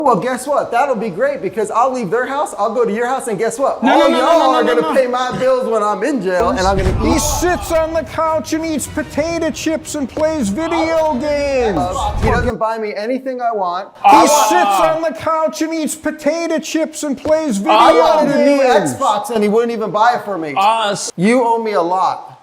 Well, guess what? That'll be great because I'll leave their house, I'll go to your house, and guess what? No, All no, y'all are no, gonna pay my bills when I'm in jail, and I'm gonna. He sits on the couch and eats potato chips and plays video games. He doesn't buy me anything I want. He sits on the couch and eats potato chips and plays video I games. wanted a new Xbox, and he wouldn't even buy it for me. You owe me a lot.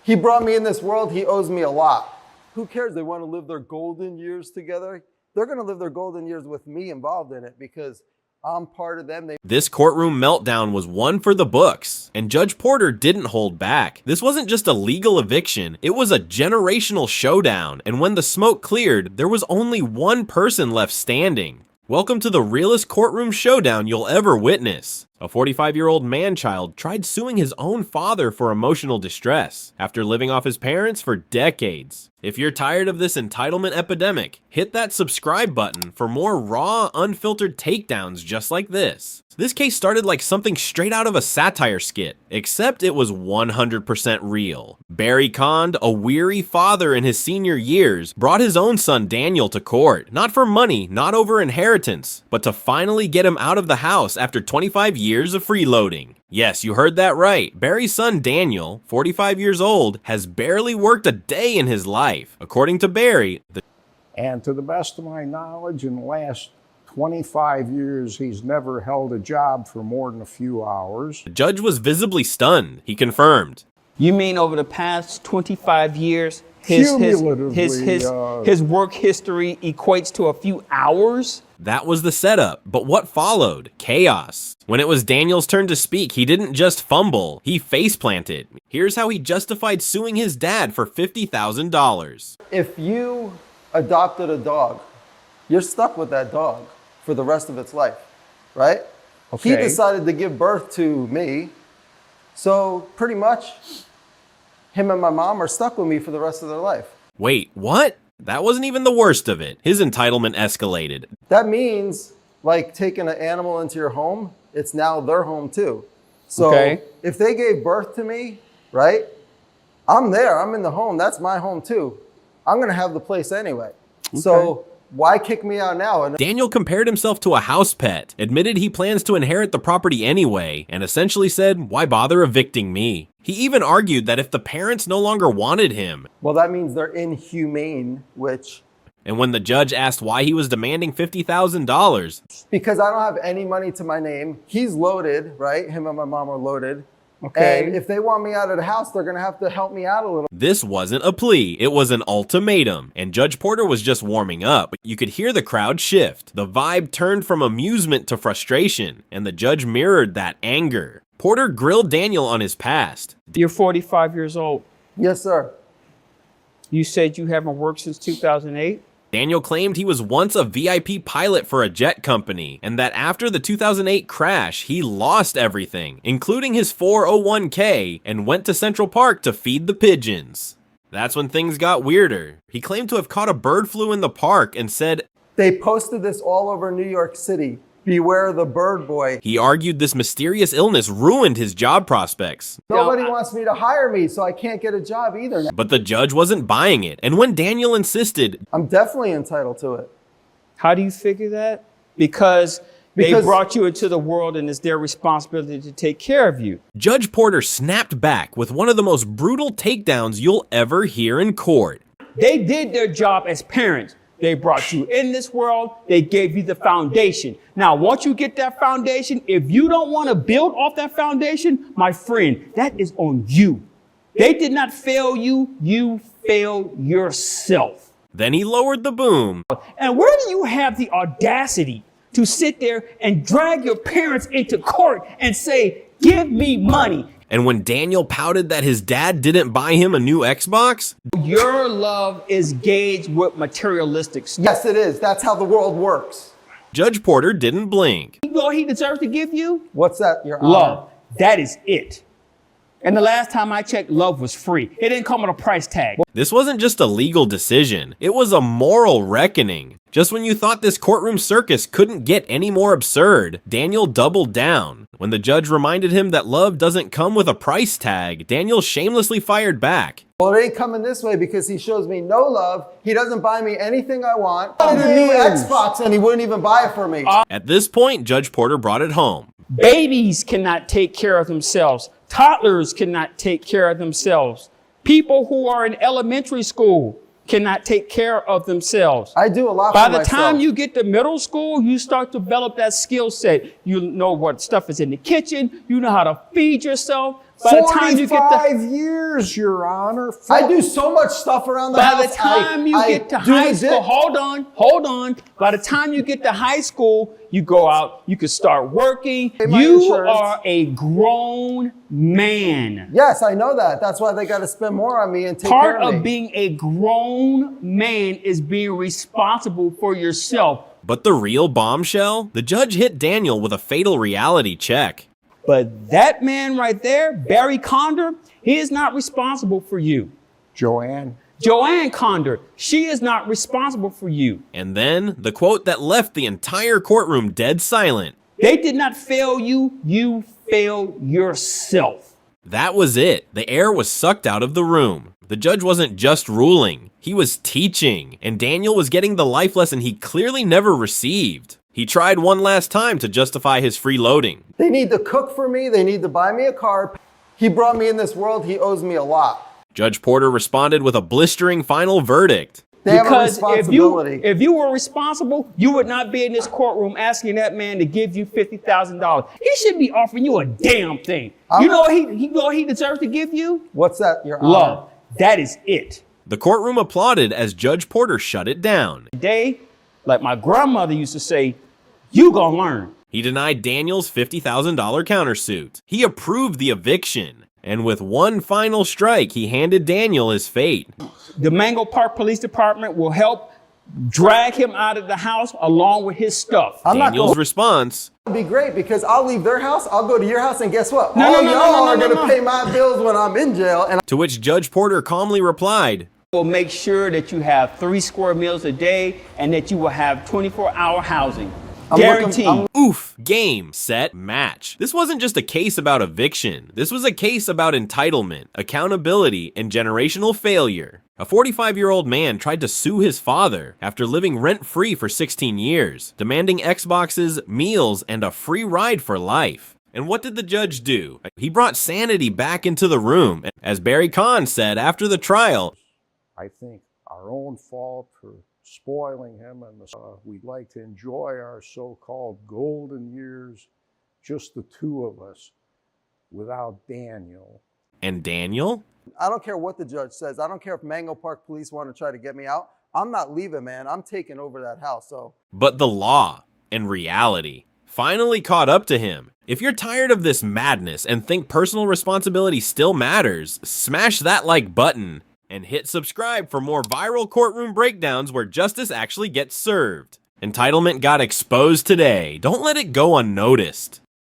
He brought me in this world. He owes me a lot. Who cares? They want to live their golden years together. They're going to live their golden years with me involved in it because I'm part of them. This courtroom meltdown was one for the books, and Judge Porter didn't hold back. This wasn't just a legal eviction, it was a generational showdown, and when the smoke cleared, there was only one person left standing. Welcome to the realest courtroom showdown you'll ever witness. A 45-year-old man-child tried suing his own father for emotional distress after living off his parents for decades. If you're tired of this entitlement epidemic, hit that subscribe button for more raw, unfiltered takedowns just like this. This case started like something straight out of a satire skit, except it was 100% real. Barry Cond, a weary father in his senior years, brought his own son Daniel to court, not for money, not over inheritance, but to finally get him out of the house after 25 years of freeloading. Yes, you heard that right. Barry's son Daniel, 45 years old, has barely worked a day in his life. According to Barry, And to the best of my knowledge, in the last 25 years, he's never held a job for more than a few hours. the judge was visibly stunned. He confirmed. You mean over the past 25 years, his work history equates to a few hours? That was the setup, but what followed? Chaos. When it was Daniel's turn to speak, he didn't just fumble, he face-planted. Here's how he justified suing his dad for $50,000. If you adopted a dog, you're stuck with that dog for the rest of its life, right? Okay. He decided to give birth to me, so pretty much him and my mom are stuck with me for the rest of their life. Wait, what? That wasn't even the worst of it. His entitlement escalated. That means, like taking an animal into your home, it's now their home too. So if they gave birth to me, right? I'm there, I'm in the home, that's my home too. I'm gonna have the place anyway. So why kick me out now? Daniel compared himself to a house pet, admitted he plans to inherit the property anyway, and essentially said, why bother evicting me? He even argued that if the parents no longer wanted him, well, that means they're inhumane, which... And when the judge asked why he was demanding $50,000, because I don't have any money to my name. He's loaded, right? Him and my mom are loaded. Okay. And if they want me out of the house, they're going to have to help me out a little. this wasn't a plea, it was an ultimatum, and Judge Porter was just warming up. You could hear the crowd shift. The vibe turned from amusement to frustration, and the judge mirrored that anger. Porter grilled Daniel on his past. You're 45 years old. Yes, sir. You said you haven't worked since 2008? Daniel claimed he was once a VIP pilot for a jet company, and that after the 2008 crash, he lost everything, including his 401k, and went to Central Park to feed the pigeons. That's when things got weirder. He claimed to have caught a bird flu in the park and said, They posted this all over New York City. Beware the bird boy. he argued this mysterious illness ruined his job prospects. Nobody wants me to hire me, so I can't get a job either. But the judge wasn't buying it, and when Daniel insisted, I'm definitely entitled to it. How do you figure that? Because they brought you into the world and it's their responsibility to take care of you. Judge Porter snapped back with one of the most brutal takedowns you'll ever hear in court. They did their job as parents. They brought you in this world. They gave you the foundation. Now, once you get that foundation, if you don't want to build off that foundation, my friend, that is on you. They did not fail you. You failed yourself. Then he lowered the boom. And where do you have the audacity to sit there and drag your parents into court and say, give me money? And when Daniel pouted that his dad didn't buy him a new Xbox, Your love is gauged with materialistic stuff. Yes, it is. That's how the world works. Judge Porter didn't blink. You know what he deserves to give you? What's that, Your Honor? Love. That is it. And the last time I checked, love was free. It didn't come with a price tag. This wasn't just a legal decision, it was a moral reckoning. Just when you thought this courtroom circus couldn't get any more absurd, Daniel doubled down. When the judge reminded him that love doesn't come with a price tag, Daniel shamelessly fired back. Well, it ain't coming this way because he shows me no love. He doesn't buy me anything I want. I wanted a new Xbox and he wouldn't even buy it for me. At this point, Judge Porter brought it home. Babies cannot take care of themselves. Toddlers cannot take care of themselves. People who are in elementary school cannot take care of themselves. I do a lot By for the myself. time you get to middle school, you start to develop that skill set. You know what stuff is in the kitchen. You know how to feed yourself. By the time you get to 45 years, Your Honor. I do so much stuff around the house. By the time you get to high school, hold on. By the time you get to high school, you go out, you can start working. You are a grown man. Yes, I know that. That's why they got to spend more on me and take care Part of me. of being a grown man is being responsible for yourself. But the real bombshell? The judge hit Daniel with a fatal reality check. But that man right there, Barry Condor, he is not responsible for you. Joanne. Joanne Condor, she is not responsible for you. And then, the quote that left the entire courtroom dead silent. They did not fail you, you failed yourself. That was it. The air was sucked out of the room. The judge wasn't just ruling, he was teaching, and Daniel was getting the life lesson he clearly never received. He tried one last time to justify his freeloading. They need to cook for me. They need to buy me a car. He brought me in this world. He owes me a lot. Judge Porter responded with a blistering final verdict. They have a Because responsibility. if you were responsible, you would not be in this courtroom asking that man to give you $50,000. He should be offering you a damn thing. You know what he deserves to give you? What's that, Your Honor? Love. That is it. The courtroom applauded as Judge Porter shut it down. Today, like my grandmother used to say, you gonna learn. He denied Daniel's $50,000 countersuit. He approved the eviction. And with one final strike, he handed Daniel his fate. The Mango Park Police Department will help drag him out of the house along with his stuff. Daniel's response: It'd be great because I'll leave their house, I'll go to your house, and guess what? No, All no, no, y'all no, no, are no, going to no. pay my bills when I'm in jail. And to which Judge Porter calmly replied, We'll make sure that you have 3 square meals a day and that you will have 24-hour housing. Guaranteed. oof, game, set, match. This wasn't just a case about eviction. This was a case about entitlement, accountability, and generational failure. A 45-year-old man tried to sue his father after living rent-free for 16 years, demanding Xboxes, meals, and a free ride for life. And what did the judge do? He brought sanity back into the room. As Barry Kahn said after the trial, I think our own fault for spoiling him, and we'd like to enjoy our so-called golden years, just the two of us, without Daniel. and Daniel? I don't care what the judge says. I don't care if Mango Park Police want to try to get me out. I'm not leaving, man. I'm taking over that house. So, But the law and reality finally caught up to him. If you're tired of this madness and think personal responsibility still matters, smash that like button and hit subscribe for more viral courtroom breakdowns where justice actually gets served. Entitlement got exposed today. Don't let it go unnoticed.